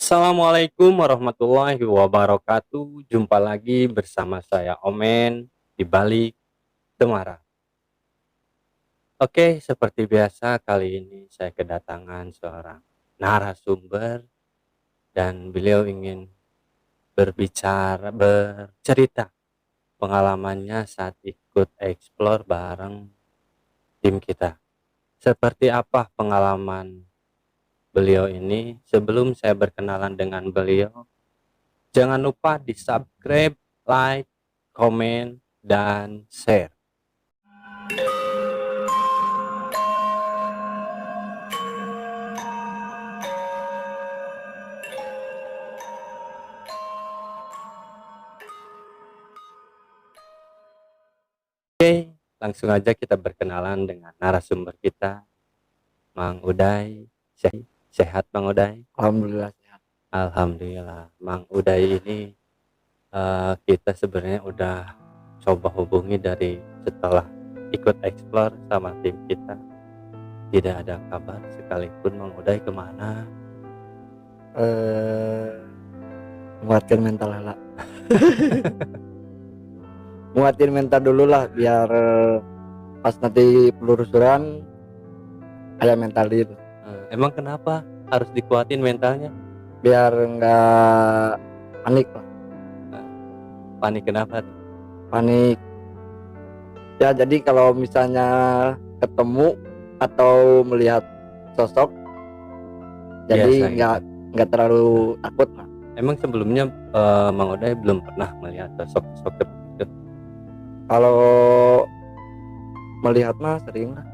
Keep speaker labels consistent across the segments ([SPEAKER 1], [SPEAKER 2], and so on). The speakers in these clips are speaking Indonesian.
[SPEAKER 1] Assalamualaikum warahmatullahi wabarakatuh. Jumpa lagi bersama saya Omen di balik Temara. Oke, seperti biasa kali ini saya kedatangan seorang narasumber dan beliau ingin bercerita pengalamannya saat ikut explore bareng tim kita. Seperti apa pengalaman beliau ini? Sebelum saya berkenalan dengan beliau, jangan lupa di subscribe, like, komen, dan share. Oke, langsung aja kita berkenalan dengan narasumber kita, Mang Uday. Sehat Mang Uday?
[SPEAKER 2] Alhamdulillah sehat.
[SPEAKER 1] Alhamdulillah. Mang Uday ini kita sebenarnya udah coba hubungi dari setelah ikut explore sama tim kita. Tidak ada kabar sekalipun. Mang Uday kemana?
[SPEAKER 2] Nguatin mental lah. Nguatin mental dulu lah biar pas nanti penelusuran kayak mentalin.
[SPEAKER 1] Emang kenapa harus dikuatin mentalnya?
[SPEAKER 2] Biar nggak panik lah.
[SPEAKER 1] Panik kenapa?
[SPEAKER 2] Panik. Ya jadi kalau misalnya ketemu atau melihat sosok, jadi nggak terlalu takut lah.
[SPEAKER 1] Emang sebelumnya Mang Uday belum pernah melihat sosok seperti itu?
[SPEAKER 2] Kalau melihat mah sering lah.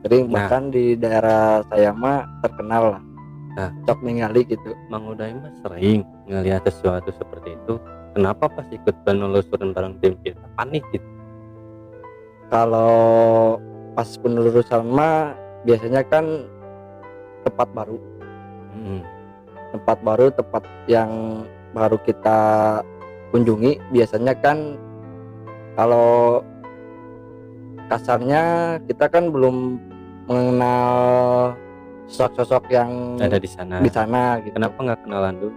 [SPEAKER 2] Sering, bahkan di daerah saya mah terkenal lah. Cok ningali gitu.
[SPEAKER 1] Mang Uday mah sering ngelihat sesuatu seperti itu. Kenapa pas ikut penelusuran bareng tim kita panik gitu?
[SPEAKER 2] Kalau pas penelusuran mah biasanya kan tempat baru. Tempat yang baru kita kunjungi, biasanya kan kalau kasarnya kita kan belum mengenal sosok-sosok yang
[SPEAKER 1] ada di sana gitu. Kenapa nggak kenalan dulu?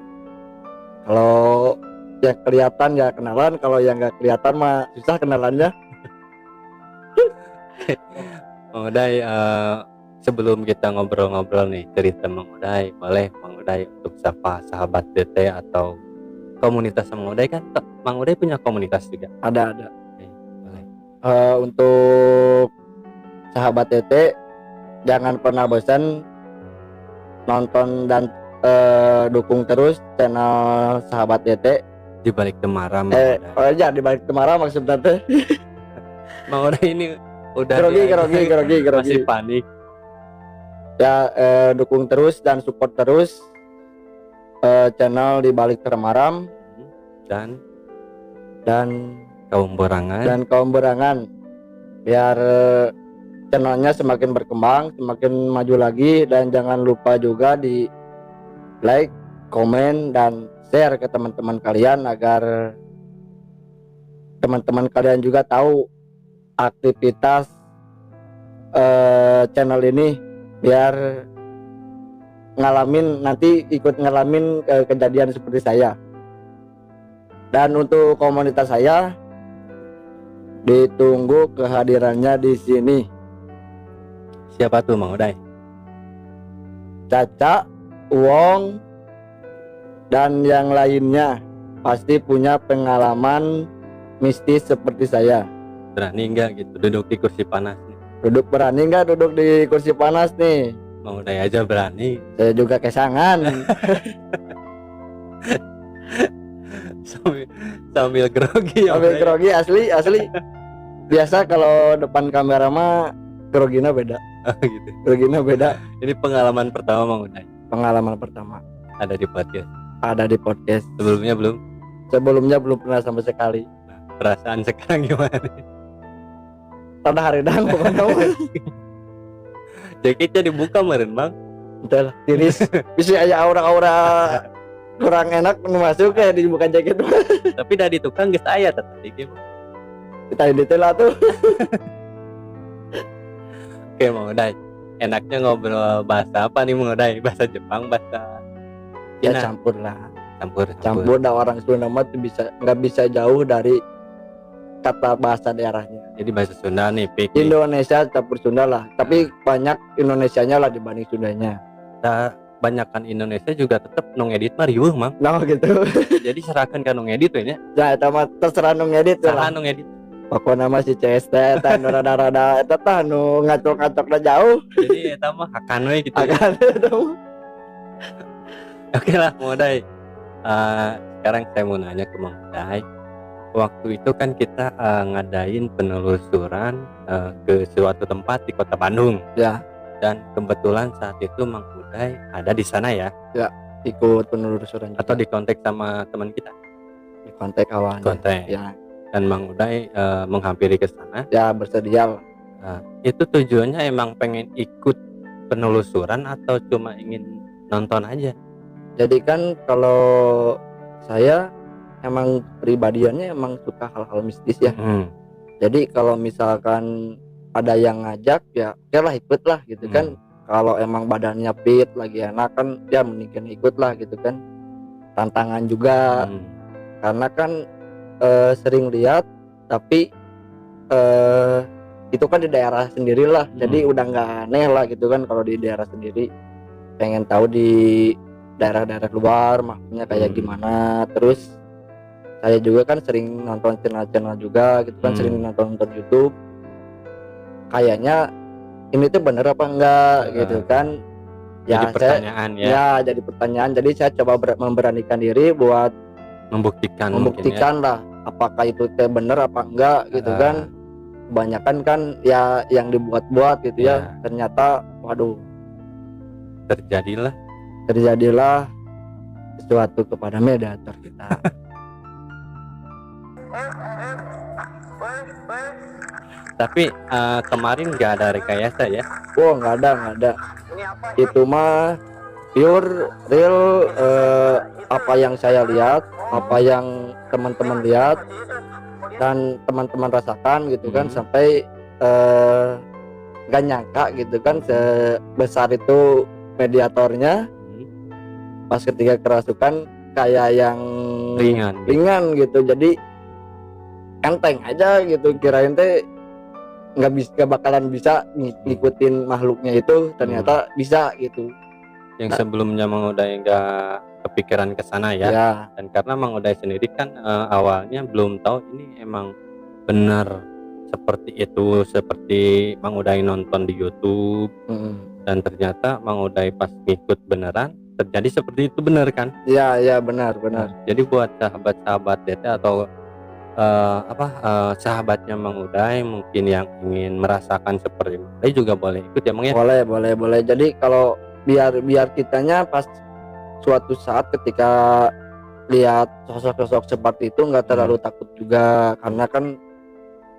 [SPEAKER 2] Kalau yang kelihatan ya kenalan, kalau yang nggak kelihatan mah susah kenalannya.
[SPEAKER 1] Mang Uday, sebelum kita ngobrol-ngobrol nih cerita Mang Uday, boleh Mang Uday untuk sapa sahabat DT atau komunitas Mang Uday, kan Mang Uday punya komunitas juga?
[SPEAKER 2] Ada.
[SPEAKER 1] Boleh.
[SPEAKER 2] Untuk sahabat DT, jangan pernah bosan nonton dan dukung terus channel sahabat DT
[SPEAKER 1] di balik Temara.
[SPEAKER 2] Di balik Temara maksudnya teh.
[SPEAKER 1] Mang Uday ini udah
[SPEAKER 2] grogi
[SPEAKER 1] masih panik
[SPEAKER 2] ya. Dukung terus dan support terus channel di balik Temaram dan kaum berangan biar channelnya semakin berkembang, semakin maju lagi. Dan jangan lupa juga di like, komen, dan share ke teman-teman kalian agar teman-teman kalian juga tahu aktivitas channel ini, biar ikut ngalamin kejadian seperti saya. Dan untuk komunitas saya, ditunggu kehadirannya di sini.
[SPEAKER 1] Siapa tuh Mang Uday?
[SPEAKER 2] Caca, Uwong, dan yang lainnya pasti punya pengalaman mistis seperti saya.
[SPEAKER 1] Berani nggak gitu duduk di kursi panas nih?
[SPEAKER 2] Berani nggak duduk di kursi panas nih?
[SPEAKER 1] Mang Uday aja berani.
[SPEAKER 2] Saya juga kesangan.
[SPEAKER 1] sambil grogi.
[SPEAKER 2] Asli. Biasa kalau depan kamera mah groginya beda.
[SPEAKER 1] Gitu.
[SPEAKER 2] Groginya beda.
[SPEAKER 1] Ini pengalaman pertama Mang Uday?
[SPEAKER 2] Pengalaman pertama.
[SPEAKER 1] Ada di podcast?
[SPEAKER 2] Ada di podcast.
[SPEAKER 1] Sebelumnya belum?
[SPEAKER 2] Sebelumnya belum pernah sama sekali.
[SPEAKER 1] Perasaan sekarang gimana?
[SPEAKER 2] Tanda hari dah pokoknya.
[SPEAKER 1] Jaketnya dibuka meren Bang.
[SPEAKER 2] Betul, tiris. Bisa aja aura-aura kurang enak masuk kayak dibuka jaket.
[SPEAKER 1] Tapi dari tukang geus aya tadi gitu.
[SPEAKER 2] Kita detail lah tuh.
[SPEAKER 1] Oke Mang Uday, enaknya ngobrol bahasa apa nih Mang Uday? Bahasa Jepang, bahasa
[SPEAKER 2] Ya
[SPEAKER 1] Cina.
[SPEAKER 2] campur lah.
[SPEAKER 1] Campur.
[SPEAKER 2] Dah orang Sunda mah tuh nggak bisa jauh dari kata bahasa daerahnya.
[SPEAKER 1] Jadi bahasa Sunda nih, pik.
[SPEAKER 2] Indonesia campur Sunda lah, tapi banyak Indonesianya lah dibanding Sundanya.
[SPEAKER 1] Nah, banyakan Indonesia juga tetap ngedit mah riweuh, Mang.
[SPEAKER 2] Nah gitu.
[SPEAKER 1] Jadi serahkan ka ngedit we nya.
[SPEAKER 2] Ya eta mah terserah nu ngedit
[SPEAKER 1] Saha
[SPEAKER 2] lah.
[SPEAKER 1] nu ngedit.
[SPEAKER 2] Pokoknya mah si CST eta nu rada-rada eta tah nu ngacok-ngacokna jauh.
[SPEAKER 1] Jadi eta mah hakan we gitu ya.
[SPEAKER 2] Akan eta mah.
[SPEAKER 1] Oke lah, Mang Uday. Sekarang saya mau nanya ke Mang Uday. Waktu itu kan kita ngadain penelusuran ke suatu tempat di Kota Bandung.
[SPEAKER 2] Ya.
[SPEAKER 1] Dan kebetulan saat itu Mang Uday ada di sana ya.
[SPEAKER 2] Ya, ikut penelusuran
[SPEAKER 1] Atau di kontak sama teman kita.
[SPEAKER 2] di kontak awalnya.
[SPEAKER 1] Kontak.
[SPEAKER 2] Ya.
[SPEAKER 1] Dan Mang Uday menghampiri ke sana.
[SPEAKER 2] Ya bersedia lah.
[SPEAKER 1] Itu tujuannya emang pengen ikut penelusuran atau cuma ingin nonton aja?
[SPEAKER 2] Jadi kan kalau saya emang pribadiannya emang suka hal-hal mistis ya. Jadi kalau misalkan ada yang ngajak ya oke lah ikut lah gitu kan. Kalau emang badannya fit lagi enak kan ya mendingan ikut lah gitu kan. Tantangan juga karena kan sering lihat tapi itu kan di daerah sendiri lah. Jadi udah nggak aneh lah gitu kan kalau di daerah sendiri. Pengen tahu di daerah-daerah luar makanya kayak gimana. Terus saya juga kan sering nonton channel-channel juga gitu kan, sering nonton YouTube. Kayaknya ini tuh bener apa enggak gitu kan? Ya
[SPEAKER 1] jadi pertanyaan
[SPEAKER 2] saya, ya jadi pertanyaan. Jadi saya coba memberanikan diri buat membuktikan lah apakah itu teh bener apa enggak gitu kan. Kebanyakan kan ya yang dibuat-buat gitu ya. Ternyata waduh terjadilah sesuatu kepada mediator kita.
[SPEAKER 1] Tapi kemarin nggak ada rekayasa ya?
[SPEAKER 2] Oh nggak ada. Itu mah pure real apa yang saya lihat, apa yang teman-teman lihat dan teman-teman rasakan gitu kan. Sampai nggak nyangka gitu kan sebesar itu mediatornya. Pas ketika kerasukan kayak yang ringan gitu, jadi enteng aja gitu, kirain teh nggak bakalan bisa ngikutin makhluknya itu, ternyata bisa gitu.
[SPEAKER 1] Yang sebelumnya Mang Uday nggak kepikiran ke sana ya. Dan karena Mang Uday sendiri kan awalnya belum tahu ini emang benar seperti itu, seperti Mang Uday nonton di YouTube. Dan ternyata Mang Uday pas ngikut beneran terjadi seperti itu, bener kan?
[SPEAKER 2] Iya benar.
[SPEAKER 1] Jadi buat sahabat-sahabat DT atau sahabatnya Mang Uday mungkin yang ingin merasakan seperti Mang Uday juga boleh ikut ya Mang ya?
[SPEAKER 2] Boleh. Jadi kalau biar kitanya pas suatu saat ketika lihat sosok-sosok seperti itu nggak terlalu takut juga, karena kan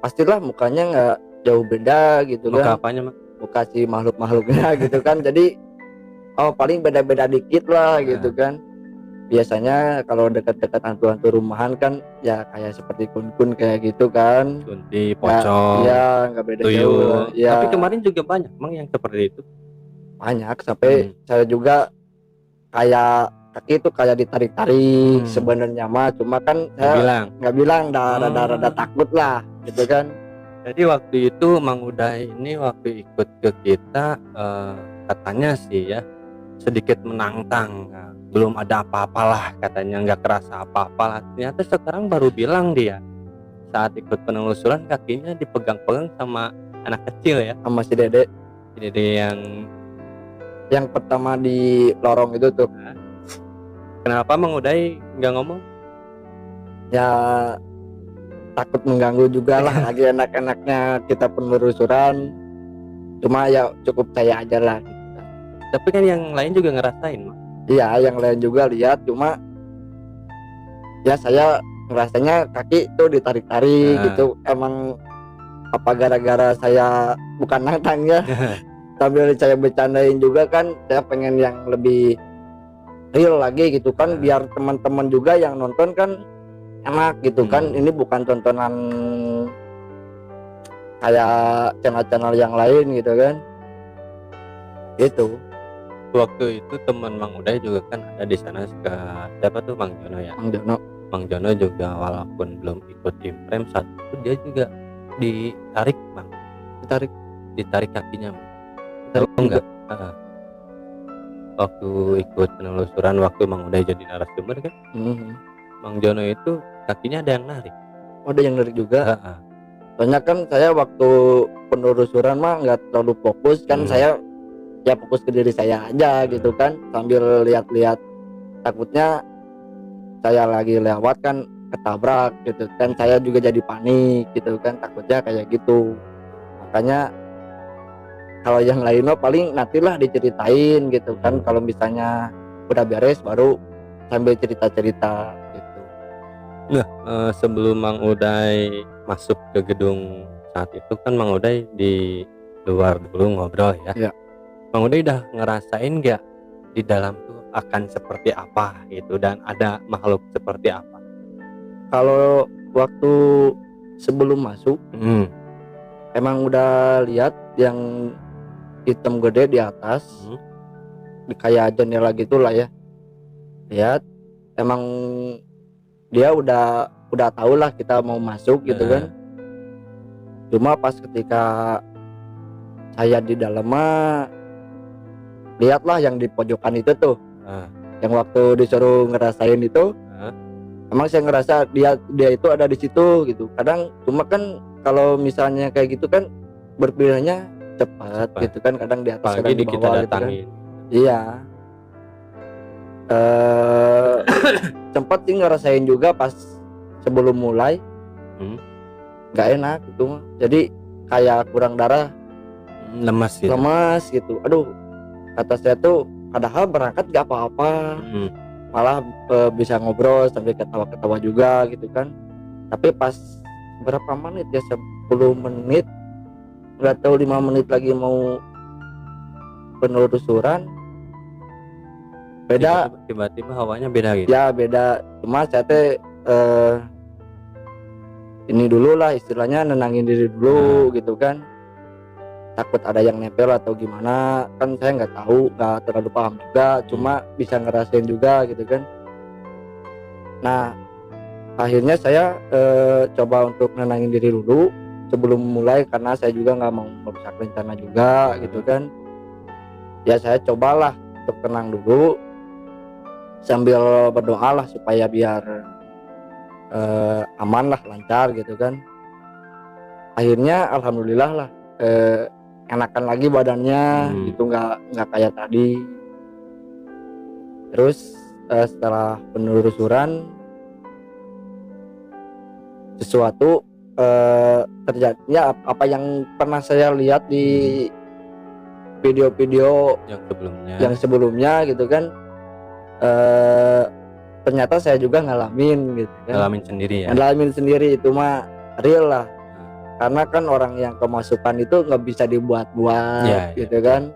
[SPEAKER 2] pastilah mukanya nggak jauh beda gitu.
[SPEAKER 1] Muka
[SPEAKER 2] kan
[SPEAKER 1] apanya Mang?
[SPEAKER 2] Muka si makhluknya gitu kan. Jadi paling beda-beda dikit lah gitu kan. Biasanya kalau dekat-dekat hantu-hantu rumahan kan ya kayak seperti kun-kun kayak gitu kan.
[SPEAKER 1] Kunti, pocong,
[SPEAKER 2] ya nggak beda
[SPEAKER 1] tuyul.
[SPEAKER 2] jauh ya.
[SPEAKER 1] Tapi kemarin juga banyak Mang yang seperti itu.
[SPEAKER 2] Banyak sampai saya juga kayak kaki itu kayak ditarik-tarik sebenarnya mah, cuma kan saya nggak bilang rada takut lah gitu kan.
[SPEAKER 1] Jadi waktu itu Mang Uday ini waktu ikut ke kita katanya sih ya sedikit menantang, belum ada apa-apalah katanya, nggak kerasa apa-apa. Ternyata sekarang baru bilang dia saat ikut penelusuran kakinya dipegang-pegang sama anak kecil ya,
[SPEAKER 2] sama si Dede yang pertama di lorong itu tuh.
[SPEAKER 1] Kenapa Mang Uday nggak ngomong?
[SPEAKER 2] Ya takut mengganggu juga lah, lagi enak-enaknya kita penelusuran, cuma ya cukup saya aja lah gitu.
[SPEAKER 1] Tapi kan yang lain juga ngerasain Mang.
[SPEAKER 2] Iya yang lain juga lihat, cuma ya saya ngerasanya kaki itu ditarik-tarik gitu. Emang apa gara-gara saya bukan nantang ya sambil saya bercandain juga kan, saya pengen yang lebih real lagi gitu kan, biar teman-teman juga yang nonton kan enak gitu kan. Ini bukan tontonan kayak channel-channel yang lain gitu kan gitu.
[SPEAKER 1] waktu itu teman Mang Uday juga kan ada di sana, siapa tuh, Mang Jono ya.
[SPEAKER 2] Mang Jono.
[SPEAKER 1] Mang Jono juga walaupun belum ikut imprem saat itu dia juga ditarik Mang, ditarik kakinya Mang. Tahu enggak? Waktu ikut penelusuran waktu Mang Uday jadi narasumber kan, Mang Jono itu kakinya ada yang narik.
[SPEAKER 2] Oh, ada yang narik juga. Soalnya kan saya waktu penelusuran mah nggak terlalu fokus kan, saya ya fokus ke diri saya aja gitu kan, sambil lihat-lihat, takutnya saya lagi lewat kan ketabrak gitu kan, saya juga jadi panik gitu kan, takutnya kayak gitu. Makanya kalau yang lain mah paling nantilah diceritain gitu kan, kalau misalnya udah beres baru sambil cerita-cerita gitu.
[SPEAKER 1] Nah, sebelum Mang Uday masuk ke gedung saat itu kan Mang Uday di luar dulu ngobrol ya. Mang Uday udah ngerasain nggak di dalam tuh akan seperti apa gitu, dan ada makhluk seperti apa?
[SPEAKER 2] Kalau waktu sebelum masuk emang udah lihat yang hitam gede di atas, kayak jendela gitulah ya. Lihat emang dia udah tahu lah kita mau masuk gitu kan. Cuma pas ketika saya di dalam mah lihatlah yang di pojokan itu tuh, yang waktu disuruh ngerasain itu, emang saya ngerasa dia itu ada di situ gitu. Kadang cuma kan kalau misalnya kayak gitu kan berpindahnya cepat gitu kan, kadang di atas kadang di bawah gitu kan. Iya. Sempat sih ngerasain juga pas sebelum mulai, nggak enak gitu. Jadi kayak kurang darah,
[SPEAKER 1] lemas
[SPEAKER 2] gitu. Aduh, kata saya tuh padahal berangkat gak apa-apa, malah bisa ngobrol sampai ketawa-ketawa juga gitu kan. Tapi pas berapa menit ya, 10 menit nggak tahu, 5 menit lagi mau penelusuran, beda,
[SPEAKER 1] tiba-tiba hawanya beda gitu
[SPEAKER 2] ya. Beda, cuma saya teh ini dulu lah istilahnya, nenangin diri dulu gitu kan, takut ada yang nempel atau gimana kan, saya nggak tahu, nggak terlalu paham juga, cuma bisa ngerasain juga gitu kan. Nah akhirnya saya coba untuk nenangin diri dulu sebelum mulai, karena saya juga nggak mau merusak rencana juga gitu kan. Ya saya cobalah untuk tenang dulu sambil berdoa lah supaya biar aman lah, lancar gitu kan. Akhirnya alhamdulillah lah enakan lagi badannya gitu, nggak kayak tadi. Terus setelah penelusuran sesuatu terjadi ya, apa yang pernah saya lihat di video-video yang sebelumnya gitu kan, ternyata saya juga ngalamin gitu kan. Ngalamin sendiri itu mah real lah. Karena kan orang yang kemasukan itu nggak bisa dibuat-buat gitu kan.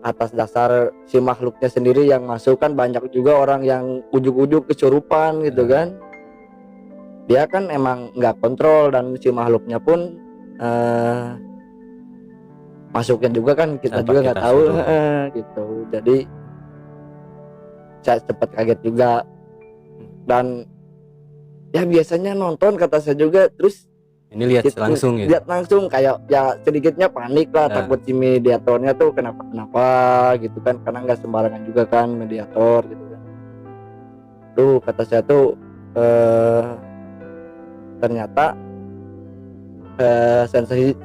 [SPEAKER 2] Atas dasar si makhluknya sendiri yang masuk kan, banyak juga orang yang ujuk-ujuk kesurupan gitu kan. Dia kan emang nggak kontrol, dan si makhluknya pun masuknya juga kan kita juga nggak tahu gitu. Jadi saya sempat kaget juga, dan ya biasanya nonton kata saya juga, terus
[SPEAKER 1] ini lihat langsung gitu.
[SPEAKER 2] Lihat langsung kayak ya sedikitnya panik lah, takut si mediatornya tuh kenapa gitu kan, karena nggak sembarangan juga kan mediator gitu kan. Tuh kata saya tuh ternyata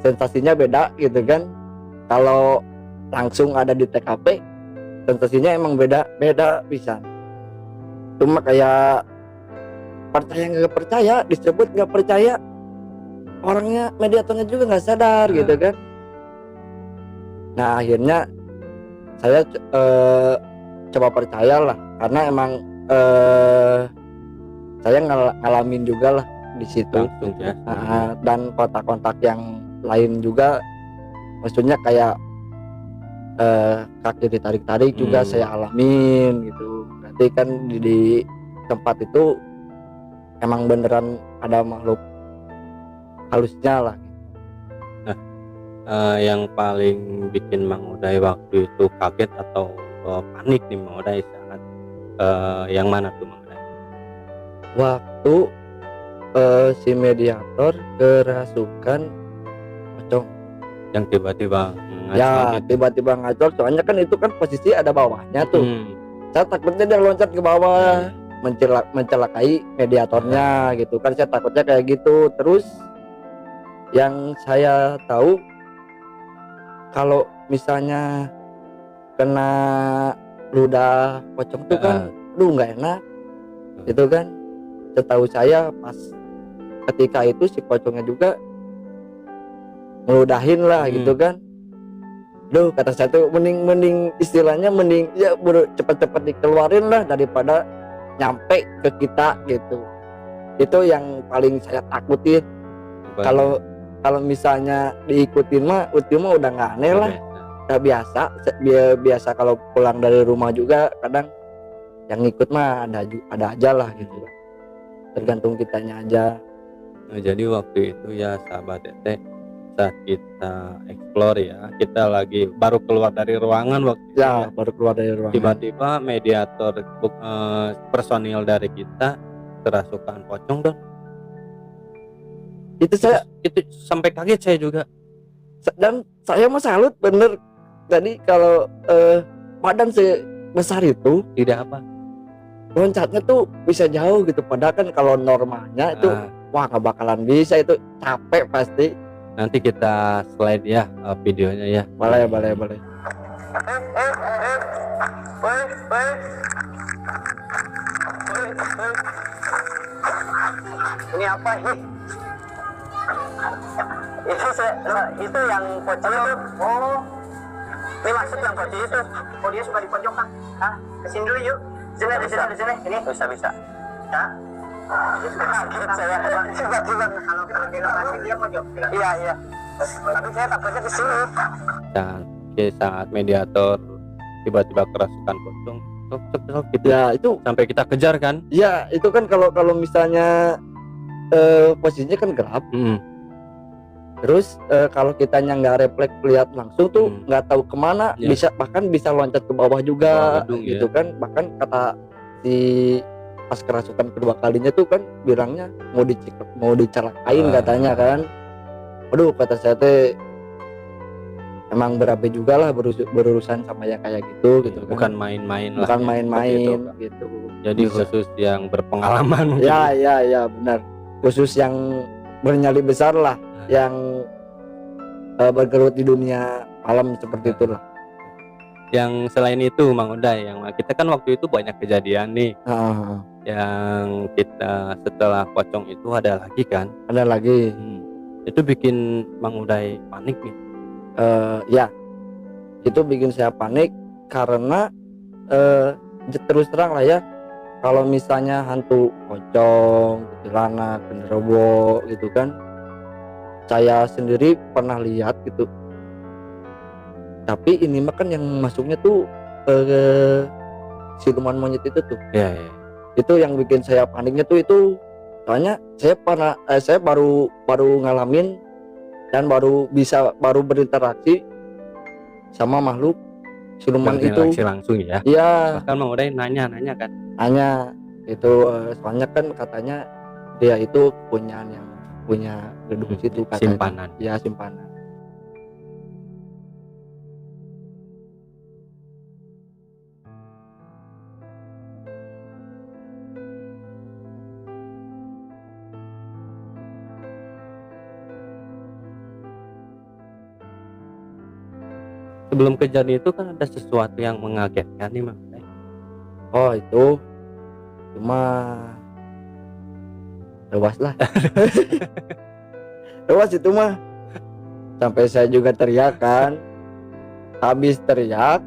[SPEAKER 2] sensasinya beda gitu kan. Kalau langsung ada di TKP sensasinya emang beda bisa. Cuma kayak percaya nggak percaya, disebut nggak percaya, orangnya mediatornya juga nggak sadar gitu kan. Nah akhirnya saya coba percayalah, karena emang saya ngalamin juga lah di situ. Dan kontak-kontak yang lain juga, maksudnya kayak kaki ditarik-tarik juga saya alamin gitu. Berarti kan di tempat itu emang beneran ada makhluk halusnya lah.
[SPEAKER 1] Nah, yang paling bikin Mang Uday waktu itu kaget atau panik nih Mang Uday saat yang mana tuh Mang Uday?
[SPEAKER 2] Waktu si mediator kerasukan pocong.
[SPEAKER 1] Yang tiba-tiba
[SPEAKER 2] Ya, tiba-tiba ngacor, soalnya kan itu kan posisi ada bawahnya tuh. Saya takutnya dia loncat ke bawah, mencelakai mediatornya gitu kan, saya takutnya kayak gitu. Terus yang saya tahu kalau misalnya kena ludah pocong tuh kan nggak enak gitu kan. Setahu saya pas ketika itu si pocongnya juga ngeludahin lah gitu kan. Duh, kata saya tuh mending istilahnya mending ya cepet-cepet dikeluarin lah daripada nyampe ke kita gitu. Itu yang paling saya takutin. Kalau misalnya diikutin mah itu mah udah nggak aneh lah, udah biasa kalau pulang dari rumah juga kadang yang ikut mah ada aja lah gitu, tergantung kitanya aja.
[SPEAKER 1] Nah, jadi waktu itu ya sahabat Tete, saat kita explore ya, kita lagi baru keluar dari ruangan waktu itu ya,
[SPEAKER 2] baru keluar dari ruangan,
[SPEAKER 1] tiba-tiba mediator personil dari kita kerasukan pocong Don. Itu sampai kaget saya juga,
[SPEAKER 2] dan saya mah salut bener. Tadi kalau badan sebesar itu
[SPEAKER 1] tidak apa,
[SPEAKER 2] loncatnya tuh bisa jauh gitu, padahal kan kalau normalnya itu wah nggak bakalan bisa, itu capek pasti.
[SPEAKER 1] Nanti kita slide ya videonya ya.
[SPEAKER 2] Boleh.
[SPEAKER 3] Ini apa ini? Itu yang pocong itu. Oh, ini maksud yang pocong itu. Oh, dia suka di pojokan. Hah? Kesini dulu yuk. Di sini. Ini bisa. Ya. Kaget saya. Tiba-tiba kalau pasti dia pojok. Iya. Tapi saya takutnya di sini.
[SPEAKER 1] Saat mediator tiba-tiba kerasukan pocong, gitu.
[SPEAKER 2] Ya itu
[SPEAKER 1] sampai kita kejar kan?
[SPEAKER 2] Ya itu kan kalau misalnya posisinya kan gelap. Terus kalau kitanya nggak refleks lihat langsung tuh nggak tahu kemana, bahkan bisa loncat ke bawah juga gitu kan. Bahkan kata si pas kerasukan kedua kalinya tuh kan bilangnya mau dicelakain katanya kan. Aduh, kata saya teh emang berabe juga lah berurusan sama yang kayak gitu kan.
[SPEAKER 1] Bukan main-main lah.
[SPEAKER 2] Bukan main-main gitu.
[SPEAKER 1] Jadi khusus yang berpengalaman.
[SPEAKER 2] Ya benar. Khusus yang bernyali besar lah, yang bergelut di dunia alam seperti itulah.
[SPEAKER 1] Yang selain itu Mang Uday, yang kita kan waktu itu banyak kejadian nih. Yang kita setelah pocong itu ada lagi kan?
[SPEAKER 2] Ada lagi.
[SPEAKER 1] Itu bikin Mang Uday panik nih.
[SPEAKER 2] Ya, itu bikin saya panik karena terus terang lah ya, kalau misalnya hantu pocong, kuntilanak, genderuwo gitu kan, saya sendiri pernah lihat gitu. Tapi ini mah kan yang masuknya tuh siluman monyet itu tuh.
[SPEAKER 1] Ya.
[SPEAKER 2] Itu yang bikin saya paniknya tuh itu. Soalnya saya baru ngalamin dan baru berinteraksi sama makhluk siluman itu.
[SPEAKER 1] Berinteraksi langsung ya.
[SPEAKER 2] Iya.
[SPEAKER 1] Bahkan Mang Uday nanya kan.
[SPEAKER 2] Nanya itu soalnya kan katanya dia itu punya gedung situ katanya.
[SPEAKER 1] Simpanan.
[SPEAKER 2] Ya, simpanan.
[SPEAKER 1] Sebelum kejadian itu kan ada sesuatu yang mengagetkan nih Mang Uday.
[SPEAKER 2] Oh, itu cuma lewas lah. Lewas itu mah. Sampai saya juga teriak kan. Habis teriak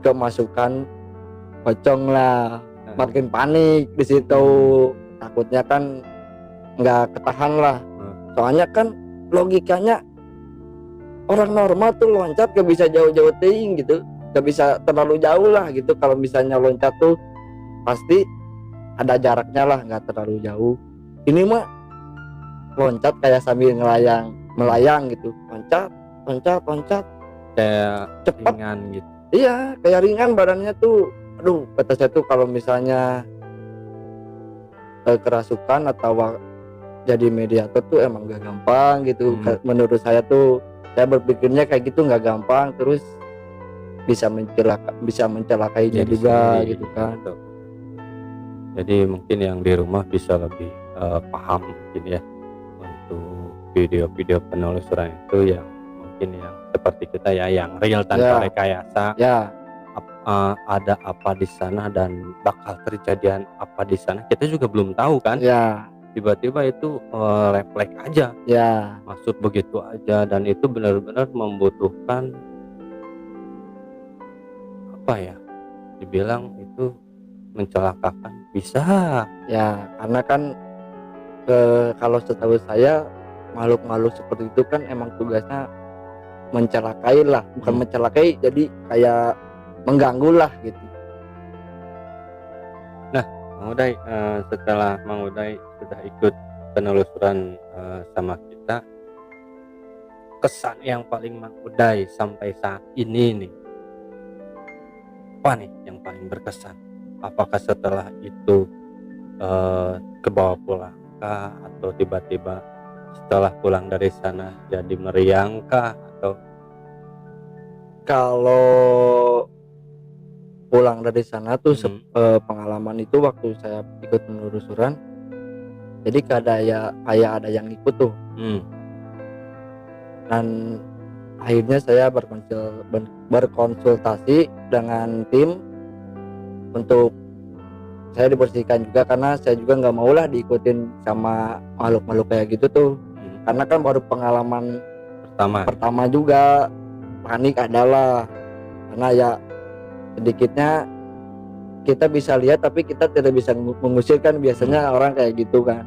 [SPEAKER 2] kemasukan pocong lah. Makin panik di situ. Takutnya kan nggak ketahan lah. Soalnya kan logikanya orang normal tuh loncat gak bisa jauh-jauh tinggi gitu, gak bisa terlalu jauh lah gitu. Kalau misalnya loncat tuh pasti ada jaraknya lah, nggak terlalu jauh. Ini mah loncat kayak sambil ngelayang melayang gitu, loncat loncat loncat
[SPEAKER 1] kayak
[SPEAKER 2] cepat.
[SPEAKER 1] ringan gitu.
[SPEAKER 2] Iya, kayak ringan badannya tuh. Aduh, kata saya tuh kalau misalnya kerasukan atau jadi mediator tuh emang gak gampang gitu. Menurut saya tuh, saya berpikirnya kayak gitu nggak gampang, terus bisa mencelakainya juga gitu kan.
[SPEAKER 1] Gitu. Jadi mungkin yang di rumah bisa lebih paham mungkin ya untuk video-video penelusuran itu yang mungkin yang seperti kita ya, yang real tanpa rekayasa.
[SPEAKER 2] Ya.
[SPEAKER 1] Ada apa di sana dan bakal terjadian apa di sana, kita juga belum tahu kan.
[SPEAKER 2] Ya.
[SPEAKER 1] Tiba-tiba itu refleks aja.
[SPEAKER 2] Ya.
[SPEAKER 1] Masuk begitu aja, dan itu benar-benar membutuhkan apa ya? Dibilang itu mencelakakan bisa.
[SPEAKER 2] Ya, karena kan kalau setahu saya makhluk-makhluk seperti itu kan emang tugasnya mencelakai lah, bukan mencelakai, jadi kayak mengganggu lah gitu.
[SPEAKER 1] Nah, Mang Uday, setelah Mang Uday sudah ikut penelusuran sama kita, kesan yang paling Mang Uday sampai saat ini nih, apa nih yang paling berkesan? Apakah setelah itu kebawa pulang kah, atau tiba-tiba setelah pulang dari sana jadi meriang kah, atau
[SPEAKER 2] kalau pulang dari sana tuh pengalaman itu waktu saya ikut penelusuran, jadi kayak ada yang ikut tuh. Dan akhirnya saya berkonsultasi dengan tim untuk saya dibersihkan juga, karena saya juga nggak mau lah diikutin sama makhluk-makhluk kayak gitu tuh. Karena kan baru pengalaman pertama juga, panik adalah karena ya sedikitnya kita bisa lihat tapi kita tidak bisa mengusir kan, biasanya orang kayak gitu kan.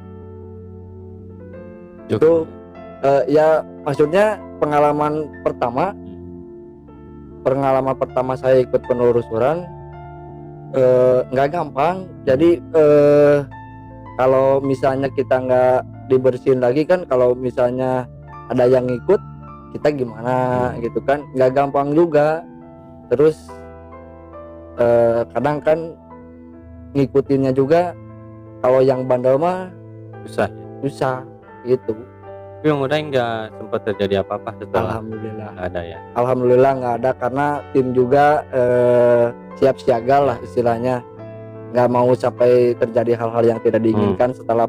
[SPEAKER 2] Itu ya maksudnya pengalaman pertama saya ikut penelusuran nggak gampang. Jadi kalau misalnya kita nggak dibersihin lagi kan, kalau misalnya ada yang ikut kita gimana gitu kan, nggak gampang juga. Terus kadang kan ngikutinnya juga, kalau yang bandel mah susah gitu.
[SPEAKER 1] Tapi yang udah nggak sempat terjadi apa-apa setelah?
[SPEAKER 2] Alhamdulillah
[SPEAKER 1] nggak ada ya.
[SPEAKER 2] Alhamdulillah nggak ada, karena tim juga siap siaga lah istilahnya, nggak mau sampai terjadi hal-hal yang tidak diinginkan setelah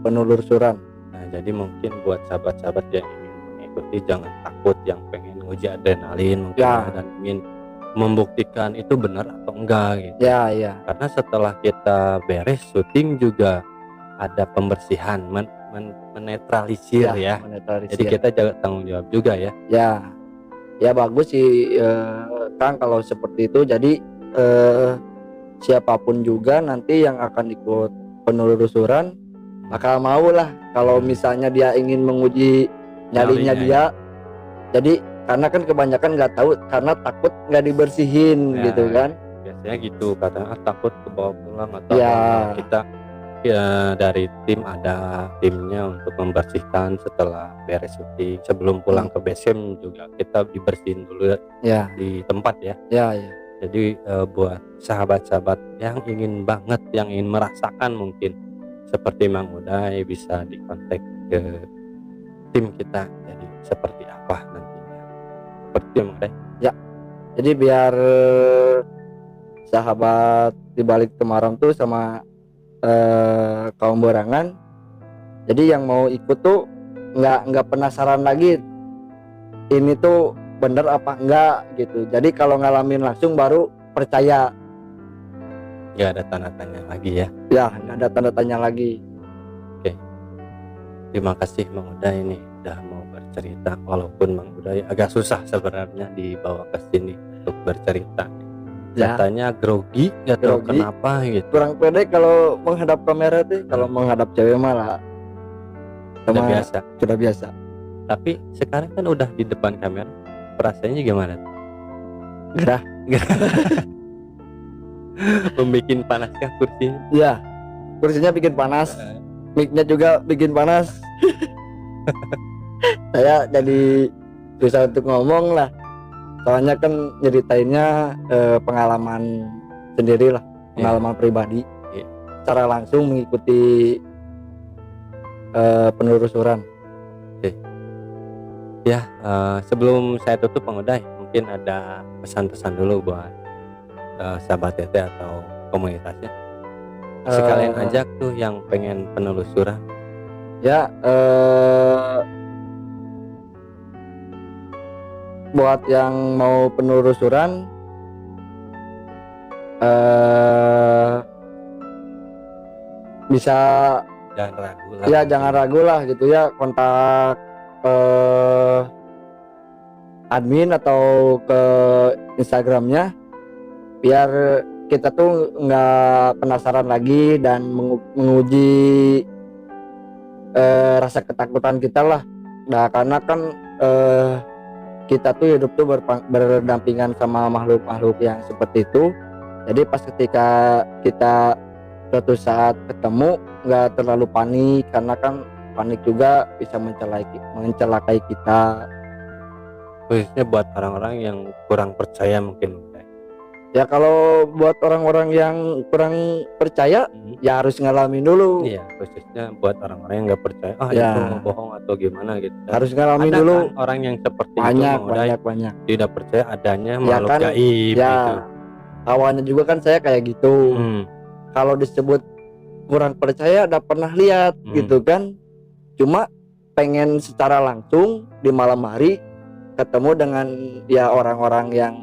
[SPEAKER 2] penelusuran.
[SPEAKER 1] Nah, jadi mungkin buat sahabat-sahabat yang ingin mengikuti, jangan takut, yang pengen nguji adrenalin mungkin dan ingin membuktikan itu benar atau enggak gitu.
[SPEAKER 2] Ya.
[SPEAKER 1] Karena setelah kita beres syuting juga ada pembersihan, menetralisir ya. Jadi kita jaga tanggung jawab juga ya.
[SPEAKER 2] Ya bagus sih Kang kalau seperti itu. Jadi siapapun juga nanti yang akan ikut penelusuran bakal mau lah kalau misalnya dia ingin menguji nyalinya dia. Jadi karena kan kebanyakan nggak tahu karena takut nggak dibersihin gitu kan.
[SPEAKER 1] Biasanya gitu, katanya takut kebawa pulang atau kita dari tim ada timnya untuk membersihkan setelah beres syuting. Sebelum pulang ke base camp juga kita dibersihin dulu di tempat ya. Jadi buat sahabat-sahabat yang ingin banget, yang ingin merasakan mungkin seperti Mang Uday, bisa dikontak ke tim kita. Jadi seperti apa nantinya? Seperti Mang Uday.
[SPEAKER 2] Ya. Jadi biar sahabat di balik Temaram tuh sama kaum Borangan, jadi yang mau ikut tuh nggak penasaran lagi ini tuh bener apa enggak gitu. Jadi kalau ngalamin langsung baru percaya.
[SPEAKER 1] Nggak ada tanda tanya lagi ya.
[SPEAKER 2] Nggak ada tanda tanya lagi.
[SPEAKER 1] Oke, terima kasih Mang Uday ini udah mau bercerita, walaupun Mang Uday agak susah sebenarnya dibawa ke sini untuk bercerita. Katanya grogi, nggak tahu kenapa gitu.
[SPEAKER 2] Kurang pede kalau menghadap kamera tuh. Kalau menghadap cewek malah sudah biasa.
[SPEAKER 1] Tapi sekarang kan udah di depan kamera, perasaannya gimana?
[SPEAKER 2] Gerah.
[SPEAKER 1] Membikin panaskah kursinya?
[SPEAKER 2] Iya, kursinya bikin panas, mic-nya juga bikin panas. saya jadi susah untuk ngomong lah, soalnya kan nyeritainnya pengalaman sendiri lah, pengalaman pribadi. Secara langsung mengikuti penelusuran.
[SPEAKER 1] Ya, sebelum saya tutup Bang Uday, mungkin ada pesan-pesan dulu buat sahabat Tete atau komunitasnya. Sekalian ajak tuh yang pengen penelusuran.
[SPEAKER 2] Ya, buat yang mau penelusuran, bisa
[SPEAKER 1] Jangan ragu lah.
[SPEAKER 2] ya jangan ragu lah gitu ya, kontak admin atau ke Instagramnya, biar kita tuh nggak penasaran lagi dan menguji rasa ketakutan kita lah. Nah, karena kan kita tuh hidup tuh berdampingan sama makhluk-makhluk yang seperti itu. Jadi pas ketika kita suatu saat ketemu, nggak terlalu panik, karena kan panik juga bisa mencelakai kita.
[SPEAKER 1] Khususnya buat orang-orang yang kurang percaya mungkin.
[SPEAKER 2] Ya kalau buat orang-orang yang kurang percaya, ya harus ngalamin dulu.
[SPEAKER 1] Iya, khususnya buat orang-orang yang nggak percaya,
[SPEAKER 2] ya,
[SPEAKER 1] itu bohong atau gimana gitu.
[SPEAKER 2] Harus ngalamin
[SPEAKER 1] ada
[SPEAKER 2] dulu.
[SPEAKER 1] Kan orang yang seperti
[SPEAKER 2] banyak,
[SPEAKER 1] itu
[SPEAKER 2] banyak
[SPEAKER 1] tidak percaya adanya
[SPEAKER 2] ya
[SPEAKER 1] makhluk
[SPEAKER 2] kan,
[SPEAKER 1] gaib
[SPEAKER 2] ya,
[SPEAKER 1] gitu.
[SPEAKER 2] Awalnya juga kan saya kayak gitu. Kalau disebut kurang percaya, udah pernah lihat gitu kan. Cuma pengen secara langsung di malam hari ketemu dengan ya orang-orang yang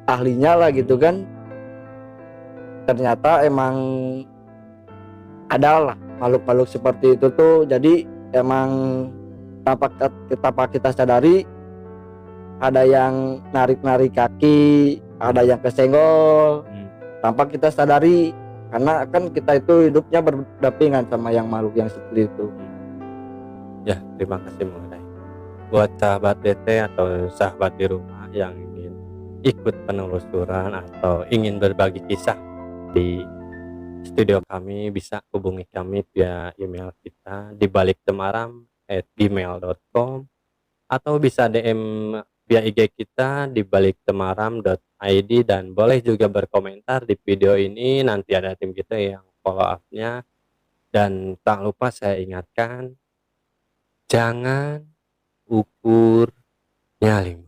[SPEAKER 2] ahlinya lah gitu kan. Ternyata emang ada lah makhluk-makhluk seperti itu tuh. Jadi emang tanpa kita sadari, ada yang narik-narik kaki, ada yang kesenggol tanpa kita sadari, karena kan kita itu hidupnya berdampingan sama yang makhluk yang seperti itu.
[SPEAKER 1] Ya, terima kasih mengenai buat sahabat DT atau sahabat di rumah yang ingin ikut penelusuran atau ingin berbagi kisah di studio kami, bisa hubungi kami via email kita di baliktemaram@gmail.com atau bisa DM via IG kita di baliktemaram.id, dan boleh juga berkomentar di video ini, nanti ada tim kita yang follow up-nya. Dan tak lupa saya ingatkan, jangan ukur nyali.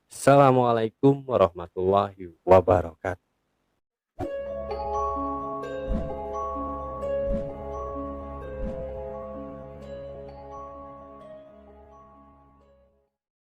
[SPEAKER 1] Assalamualaikum warahmatullahi wabarakatuh.